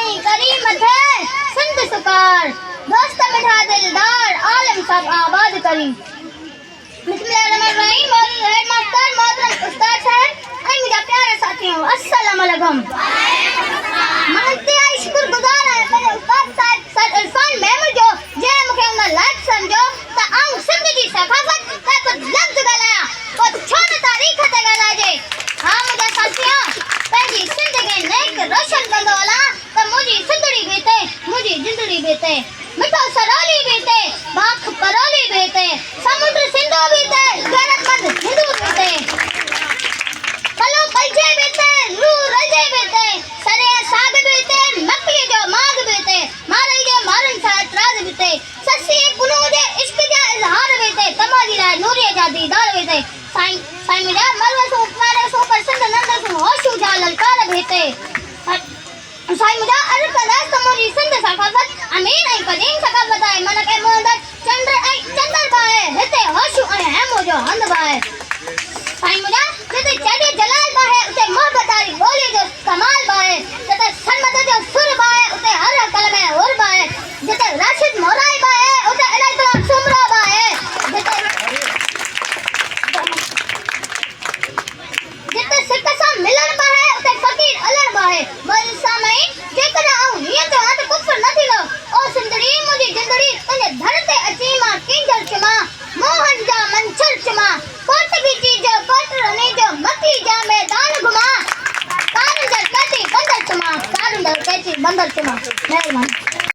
नहीं करी मथे सिंध सुकार दोस्त मिठा दिलदार आलम सब आबाद करी। बिस्मिल्लाहिर्रहमानिर्रहीम। मौजूद हेड मास्टर मोहतरम उस्ताद साहब और मेरा प्यारे साथियों अस्सलाम वालेकुम। मैं इंतहाई शुक्रगुजार है मेरे उस्ताद साहब सर इरफान महमूद जो जे मुखे उन लाइक समझो त आऊं सिंध जी सकाफत का कुछ लफ्ज गलाया कुछ छोन तारीख ते गला जे। हां मुझे साथियों पंहिंजी सिंध खे नेक रोशन कंदो हला त मुंहिंजी सिंधड़ी बीते मुंहिंजी जिंदड़ी बीते मिठो सरोली बीते बाख परोली बीते समुद्र सिंधु बीते गैरतमंद हिंदू बीते कलो पलजे बीते रू रजे बीते सरे साग बीते मक्खी जो माग बीते मारे जो मारन सा एतराज बीते ससी कुनू जे इश्क जा इजहार बीते तमाजी रा नूरिया जा दीदार बीते साईं साईं मेरा मरवे सो प्यारे सो पर सिंध नंद सो होशू जा ललकार बीते साईं मुझा अर्ज कंदा समोरी सिंध सकाफत अमीर ऐं कदीम सकाफत आहे मन के मोहंदर चंद्र ऐं चंदर बाए हिते होशू ऐं हेमो जो हंद बाए। साईं मुझा जिते चढ़ी जलाल बाए उते मोहब्बतारी बोली जो कमाल बाए जिते सरमद जो सुर बाए उते हर कलमे हुर बाए जिते राशिद मोराई बाए उते इलाही सुमरा बाए जिते सिक सां मिलण बाए उते फकीर अलण बाए। बोल साईं जेकर आऊं हीअं चवां त कुफर न थींदो ओ सिंधड़ी मुंहिंजी जिंदड़ी तुंहिंजे धड़ ते अची मां किंजल चुमा मोहन जा मंचर चुमा कोट की चीज कोट रने जो मती जा मैदान घुमा कारंदर कैची बंदर चुमा कारंदर कैची बंदर चुमा। मेहरबानी।